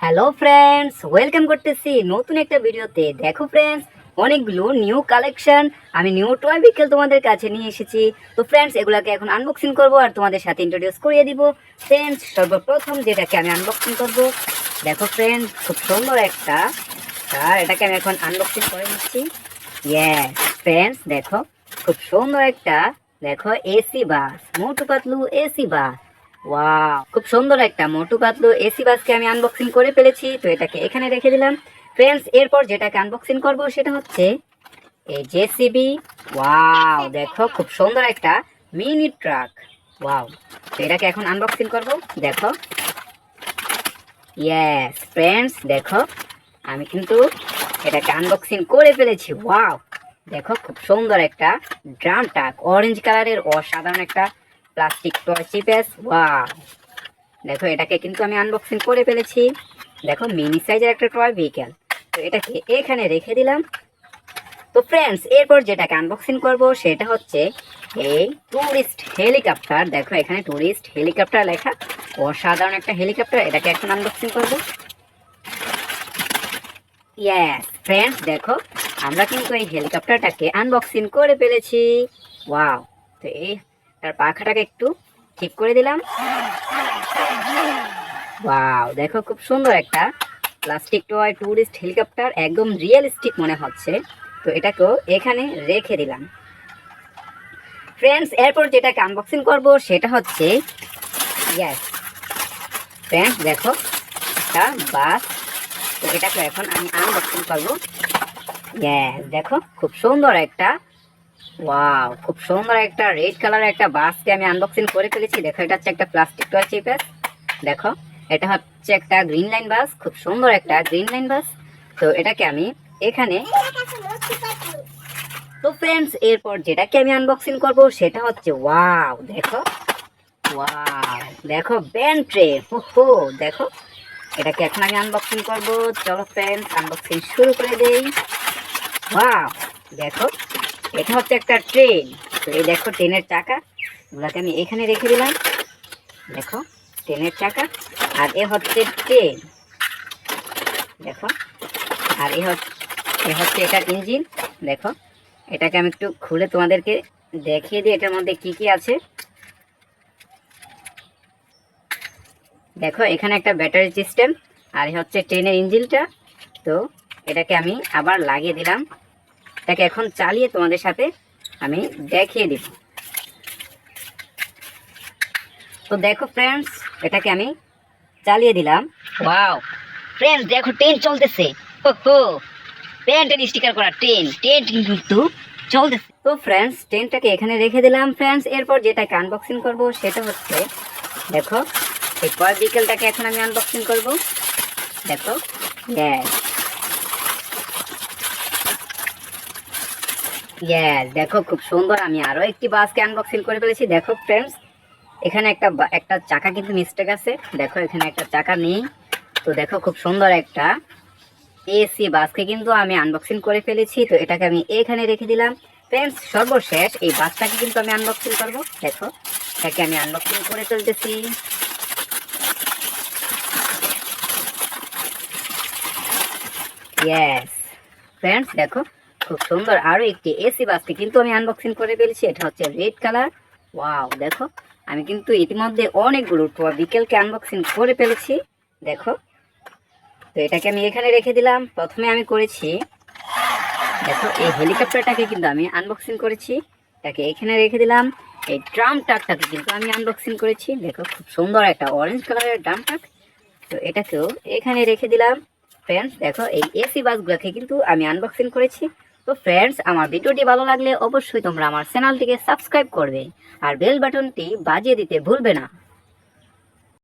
Hello friends, welcome করতেছি নতুন একটা ভিডিওতে। দেখো ফ্রেন্ডস, অনেকগুলো নিউ কালেকশন আমি নিউ টয় ভেহিকল তোমাদের কাছে নিয়ে এসেছি। তো ফ্রেন্ডস, এগুলাকে এখন আনবক্সিং করব আর তোমাদের সাথে ইন্ট্রোডিউস করিয়ে দিব। ফ্রেন্ডস, সর্বপ্রথম যেটাকে আমি আনবক্সিং করব, দেখো ফ্রেন্ডস, খুব সুন্দর একটা আর এটাকে আমি এখন আনবক্সিং করে নিচ্ছি। ইয়েস ফ্রেন্ডস, দেখো খুব সুন্দর একটা, দেখো AC bus, Motu Patlu AC bus. Wow, খুব সুন্দর একটা মোটু পাতলু এসি বাসকে আমি আনবক্সিং করে ফেলেছি। তো এটাকে এখানে রেখে দিলাম। ফ্রেন্ডস, এরপর যেটাকে আনবক্সিং করব সেটা হচ্ছে এই জেসিবি। ওয়াও, দেখো খুব সুন্দর একটা মিনি ট্রাক। ওয়াও, তো এটাকে এখন আনবক্সিং করব। দেখো, ইয়েস ফ্রেন্ডস, দেখো আমি কিন্তু এটাকে আনবক্সিং করে ফেলেছি। ওয়াও, দেখো খুব সুন্দর একটা ড্রাম ট্রাক, অরেঞ্জ কালারের অসাধারণ একটা প্লাস্টিক টয় চিপেস। ওয়াও, দেখো এটাকে কিন্তু আমি আনবক্সিং করে ফেলেছি। দেখো মিনি সাইজের একটা টয় ভেহিকেল। তো এটাকে এখানে রেখে দিলাম। তো ফ্রেন্ডস, এরপর যেটাকে আনবক্সিং করব সেটা হচ্ছে এই টুরিস্ট হেলিকপ্টার। দেখো এখানে টুরিস্ট হেলিকপ্টার লেখা, অসাধারণ একটা হেলিকপ্টার। এটাকে এখন আনবক্সিং করব। ইয়েস ফ্রেন্ডস, দেখো আমরা কিন্তু এই হেলিকপ্টারটাকে আনবক্সিং করে ফেলেছি। ওয়াও, তো এই তার পাখাটাকে একটু ঠিক করে দিলাম। ওয়াও, দেখো খুব সুন্দর একটা প্লাস্টিক টয় টুরিস্ট হেলিকপ্টার, একদম রিয়েলিস্টিক মনে হচ্ছে। তো এটাকেও এখানে রেখে দিলাম। ফ্রেন্ডস, এরপর যেটাকে আনবক্সিং করব সেটা হচ্ছে, ইয়েস ফ্রেন্ডস, দেখো একটা বাস। তো এটাকে এখন আমি আনবক্সিং করব। ইয়েস, দেখো খুব সুন্দর একটা, ওয়াও খুব সুন্দর একটা রেড কালারের একটা বাসকে আমি আনবক্সিং করে ফেলেছি। দেখো এটা হচ্ছে একটা প্লাস্টিক টয় চিপেস। দেখো এটা হচ্ছে একটা গ্রিন লাইন বাস, খুব সুন্দর একটা গ্রিন লাইন বাস। তো এটাকে আমি এখানে, তো ফ্রেন্ডস, এরপর যেটাকে আমি আনবক্সিং করব সেটা হচ্ছে, ওয়াও দেখো, ওয়াও দেখো ব্যান্ড ট্রে। হো, দেখো এটাকে এখন আমি আনবক্সিং করব। চলো ফ্রেন্ডস, আনবক্সিং শুরু করে দেই। ওয়াও, দেখো এটা হচ্ছে একটা ট্রেন। তো এই দেখো ট্রেনের চাকা, এগুলাকে আমি এখানে রেখে দিলাম। দেখো ট্রেনের চাকা, আর এ হচ্ছে ট্রেন। দেখো, আর এ হচ্ছে এটার ইঞ্জিন। দেখো এটাকে আমি একটু খুলে তোমাদেরকে দেখিয়ে দিই এটার মধ্যে কি কি আছে। দেখো এখানে একটা ব্যাটারি সিস্টেম, আর এ হচ্ছে ট্রেনের ইঞ্জিনটা। তো এটাকে আমি আবার লাগিয়ে দিলাম। এটাকে এখন চালিয়ে তোমাদের সাথে আমি দেখিয়ে দিব। তো দেখো ফ্রেন্ডস, এটাকে আমি চালিয়ে দিলাম। ওয়াও ফ্রেন্ডস, দেখো ট্রেন চলতেছে। হো, ট্রেন স্টিকার করা ট্রেন কিন্তু চলতেছে। তো ফ্রেন্ডস, ট্রেনটাকে এখানে রেখে দিলাম। ফ্রেন্ডস, এরপর যেটাকে আনবক্সিং করব সেটা হচ্ছে, দেখো এই টয় ভেহিকলটাকে এখন আমি আনবক্সিং করব। দেখো, ইয়েস ইয়েস, দেখো খুব সুন্দর আমি আরো একটি বাসকে আনবক্সিং করে ফেলেছি। দেখো ফ্রেন্ডস, এখানে একটা চাকা কিন্তু মিস্টেক আছে। দেখো এখানে একটা চাকা নেই। তো দেখো খুব সুন্দর একটা এসি বাসকে কিন্তু আমি আনবক্সিং করে ফেলেছি। তো এটাকে আমি এখানে রেখে দিলাম। ফ্রেন্ডস, সর্বশেষ এই বাসটাকে কিন্তু আমি আনবক্সিং করব। দেখো এটাকে আমি আনবক্সিং করে চলতেছি। ইয়েস ফ্রেন্ডস, দেখো খুব সুন্দর আরো একটি এসি বাসকে কিন্তু আমি আনবক্সিং করে ফেলেছি। এটা হচ্ছে রেড কালার। ওয়াও, দেখো আমি কিন্তু ইতিমধ্যে অনেকগুলো ভেহিকলকে আনবক্সিং করে ফেলেছি। দেখো, তো এটাকে আমি এখানে রেখে দিলাম। প্রথমে আমি করেছি, দেখো এই হেলিকপ্টারটাকে কিন্তু আমি আনবক্সিং করেছি। এটাকে এখানে রেখে দিলাম। এই ড্রাম ট্রাকটাকে কিন্তু আমি আনবক্সিং করেছি। দেখো খুব সুন্দর একটা অরেঞ্জ কালারের ড্রাম ট্রাক। তো এটাকেও এখানে রেখে দিলাম। ফ্রেন্ডস, দেখো এই এসি বাসগুলোকে কিন্তু আমি আনবক্সিং করেছি। তো ফ্রেন্ডস, আমার ভিডিওটি ভালো লাগলে অবশ্যই তোমরা আমার চ্যানেলটিকে সাবস্ক্রাইব করবে আর বেল বাটনটি বাজিয়ে দিতে ভুলবে না।